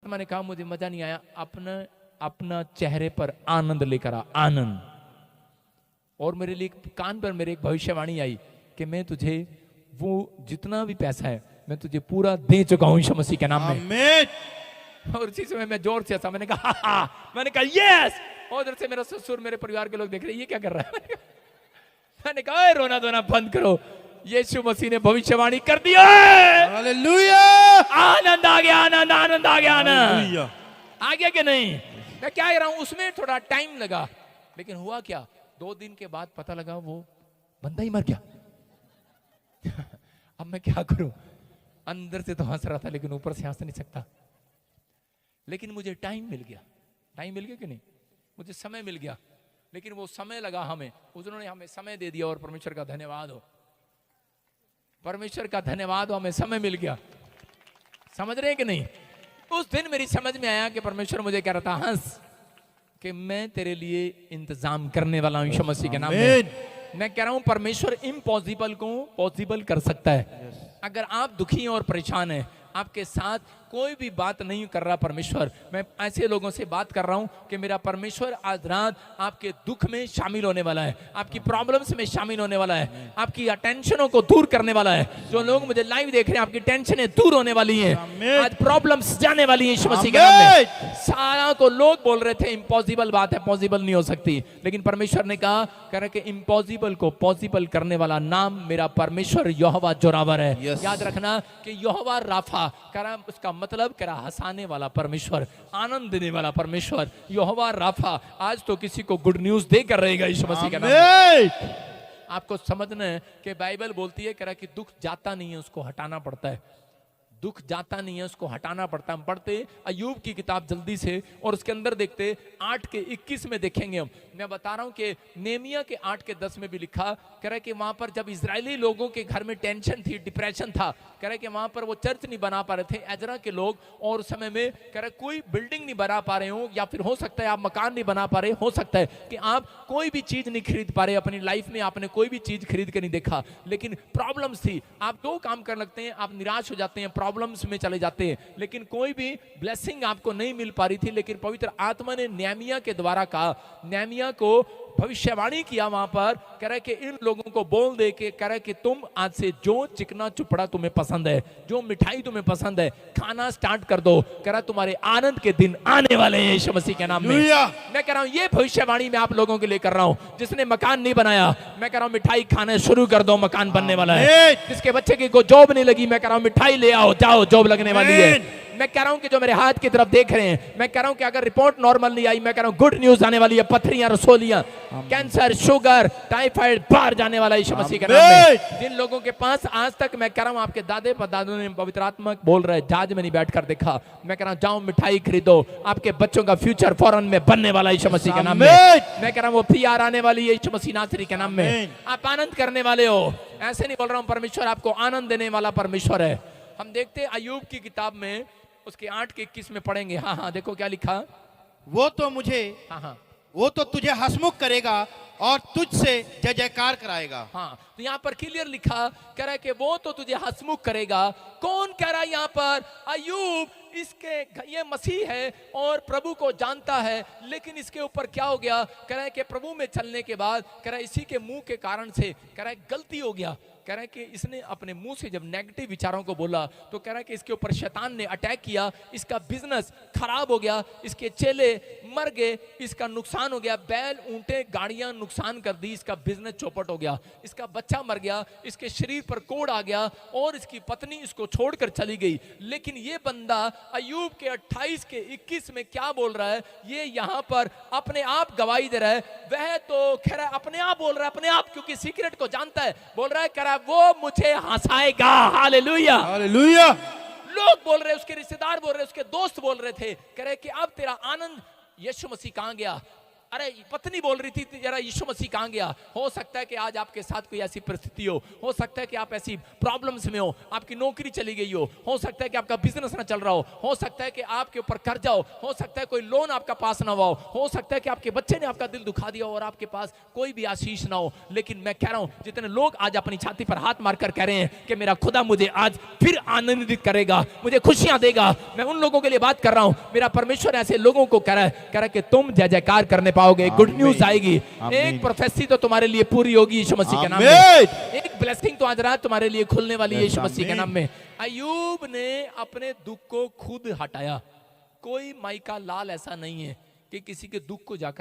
आत्मा ने कहा मुझे मजा नहीं आया, अपना चेहरे पर आनंद लेकर आ, आनंद। और मेरे लिए कान पर मेरे एक भविष्यवाणी आई कि मैं तुझे वो जितना भी पैसा है मैं तुझे पूरा दे चुका हूं यीशु मसीह के नाम में। आमीन। और उसी समय मैं जोर से हंसा, मैंने कहा मैंने कहा यस। और उधर से मेरा ससुर मेरे परिवार के लोग देख रहे ये क्या कर रहा है। मैंने कहा रोना धोना बंद करो, यीशु मसीह ने भविष्यवाणी कर दिया। हालेलुया। आनंद आ गया, आनंद आनंद आ गया, आनंद हालेलुया। आ गया कि नहीं। मैं क्या कह रहा हूं, उसमें थोड़ा टाइम लगा, लेकिन हुआ क्या, 2 दिन के बाद पता लगा वो बंदा ही मर गया। अब मैं क्या करूं, अंदर से तो हंस रहा था लेकिन ऊपर से हंस नहीं सकता। लेकिन मुझे टाइम मिल गया, टाइम मिल गया कि नहीं, मुझे समय मिल गया। लेकिन वो समय लगा हमें, उन्होंने हमें समय दे दिया और परमेश्वर का धन्यवाद हो, परमेश्वर का धन्यवाद हो, हमें समय मिल गया। समझ रहे हैं कि नहीं। उस दिन मेरी समझ में आया कि परमेश्वर मुझे कह रहा था हंस कि मैं तेरे लिए इंतजाम करने वाला हूं यीशु मसीह के नाम में। मैं कह रहा हूं परमेश्वर इम्पॉसिबल को पॉसिबल कर सकता है। अगर आप दुखी हैं और परेशान हैं, आपके साथ कोई भी बात नहीं कर रहा परमेश्वर, मैं ऐसे लोगों से बात कर रहा हूं कि मेरा परमेश्वर आज रात आपके दुख में शामिल होने वाला है, आपकी प्रॉब्लम्स में शामिल होने वाला है, आपकी टेंशनों को दूर करने वाला है। जो लोग मुझे लाइव देख रहे हैं, आपकी टेंशनें दूर होने वाली हैं, आज प्रॉब्लम्स जाने वाली हैं यीशु मसीह के नाम में। सारा को लोग बोल रहे थे इम्पॉसिबल बात है, पॉसिबल नहीं हो सकती, लेकिन परमेश्वर ने कहा कह रहे कि इम्पॉसिबल को पॉसिबल करने वाला नाम मेरा परमेश्वर यहोवा जोरावर है। याद रखना कि यहोवा राफा कह रहा, उसका मतलब कह रहा हंसाने वाला परमेश्वर, आनंद देने वाला परमेश्वर, यहोवा राफा। आज तो किसी को गुड न्यूज देकर रहेगा यीशु मसीह के नाम में। आपको समझना है कि बाइबल बोलती है कह रहा कि दुख जाता नहीं है, उसको हटाना पड़ता है। दुख जाता नहीं है, उसको हटाना पड़ता है। हम पढ़ते अय्यूब की किताब जल्दी से और उसके अंदर देखते 8 के 21 में देखेंगे हम। मैं बता रहा हूं कि नेमिया के 8 के 10 में भी लिखा कह रहा है कि वहां पर जब इजरायली लोगों के घर में टेंशन थी, डिप्रेशन था, कह रहा है कि वहां पर वो चर्च नहीं बना पा रहे थे एजरा के लोग, और उस समय में कह रहा है कोई बिल्डिंग नहीं बना पा रहे हो, या फिर हो सकता है आप मकान नहीं बना पा रहे, हो सकता है कि आप कोई भी चीज नहीं खरीद पा रहे अपनी लाइफ में, आपने कोई भी चीज खरीद के नहीं देखा, लेकिन प्रॉब्लम्स थी। आप 2 काम कर लगते हैं, आप निराश हो जाते हैं, प्रॉब्लम्स में चले जाते हैं, लेकिन कोई भी ब्लेसिंग आपको नहीं मिल पा रही थी। लेकिन पवित्र आत्मा ने नेहमिया के द्वारा कहा, नेहमिया को भविष्यवाणी किया वहां पर, कह रहा है कि इन लोगों को बोल दे के कह रहा है कि तुम आज से जो चिकना चुपड़ा तुम्हें पसंद है, जो मिठाई तुम्हें पसंद है, खाना स्टार्ट कर दो। कह रहा तुम्हारे आनंद के दिन आने वाले हैं यीशु मसीह के नाम में। मैं कह रहा हूं ये भविष्यवाणी मैं आप लोगों के लिए कर रहा हूं। जिसने मकान नहीं बनाया, मैं कह रहा हूं मिठाई खाने शुरू कर दो, मकान बनने वाला है। जिसके बच्चे की कोई जॉब नहीं लगी, मैं कह रहा हूं मिठाई ले आओ, जाओ जॉब लगने वाली है। मैं कह रहा हूं कि जो मेरे हाथ की तरफ देख रहे हैं, मैं कह रहा हूं कि अगर रिपोर्ट नॉर्मल नहीं आई, मैं कह रहा हूं गुड न्यूज आने वाली है। पथरियां, रसोलियां, कैंसर, शुगर, टाइफाइड बाहर जाने वाला यीशु मसीह के नाम में। जिन लोगों के पास आज तक मैं कह रहा हूं आपके दादे परदादों ने पवित्र आत्मा बोल रहे जहाज में नहीं बैठकर देखा, मैं कह रहा हूं जाओ मिठाई खरीदो, आपके बच्चों का फ्यूचर फॉरेन में बनने वाला यीशु मसीह के नाम में। मैं कह रहा हूं वो PR आने वाली है यीशु मसीह नासरी के नाम में। आप आनंद करने वाले हो, ऐसे नहीं बोल रहा हूं, परमेश्वर आपको आनंद देने वाला परमेश्वर है। हम देखते अय्यूब की किताब में उसके 8 के 21 में पढ़ेंगे। हाँ, देखो क्या लिखा, वो तो मुझे, वो तो तुझे हंसमुख करेगा और तुझसे जय जयकार कराएगा। हाँ, तो यहाँ पर क्लियर लिखा कह रहा है कि वो तो तुझे हंसमुख करेगा। कौन कह रहा है यहाँ पर? अय्यूब। इसके ये मसीह है और प्रभु को जानता है, लेकिन इसके ऊपर क्या हो गया, कह रहा है कि प्रभु में चलने के बाद कह रहा है इसी के मुंह के कारण से कह रहा है गलती हो गया। कह रहा है कि इसने अपने मुंह से जब नेगेटिव विचारों को बोला तो कह रहा है कि इसके ऊपर शैतान ने अटैक किया, इसका बिजनेस खराब हो गया, इसके चेले मर गए, इसका नुकसान हो गया, बैल ऊंटे गाड़ियां नुकसान कर दी, इसका बिजनेस चौपट हो गया, इसका बच्चा मर गया, इसके शरीर पर कोड़ आ गया और इसकी पत्नी इसको छोड़कर चली गई। लेकिन ये बंदा अय्यूब के 28 के 21 में क्या बोल रहा है, ये यहाँ पर अपने आप गवाही दे रहा है। वह तो खैर अपने आप बोल रहा है, अपने आप, क्योंकि सीक्रेट को जानता है, बोल रहा है कह रहा है वो मुझे हंसाएगा। Hallelujah, hallelujah. लोग बोल रहे, उसके रिश्तेदार बोल रहे, उसके दोस्त बोल रहे थे, कह रहे कि अब तेरा आनंद, यीशु मसीह कहां गया? अरे पत्नी बोल रही थी जरा यीशु मसीह कहाँ गया। हो सकता है कि आज आपके साथ कोई ऐसी परिस्थिति हो सकता है कि आप ऐसी प्रॉब्लम्स में आपकी नौकरी चली गई हो सकता है कि आपका बिजनेस ना चल रहा हो सकता है कि आपके ऊपर कर्जा हो सकता है कोई लोन आपका पास ना हुआ हो सकता है कि आपके बच्चे ने आपका दिल दुखा दिया और आपके पास कोई भी आशीष ना हो। लेकिन मैं कह रहा हूं जितने लोग आज अपनी छाती पर हाथ मारकर कह रहे हैं कि मेरा खुदा मुझे आज फिर आनंदित करेगा, मुझे खुशियां देगा, मैं उन लोगों के लिए बात कर रहा हूं। मेरा परमेश्वर ऐसे लोगों को कह रहा है कि तुम जय जयकार करने पाओगे, गुड न्यूज आएगी, एक प्रोफेसी तो तुम्हारे लिए पूरी होगी यीशु मसीह के नाम में, एक ब्लेसिंग तो आज रात तुम्हारे लिए खुलने वाली है यीशु मसीह के नाम में। अय्यूब ने अपने दुख को खुद हटाया। कोई माइका लाल ऐसा नहीं है कि किसी के दुख को जाकर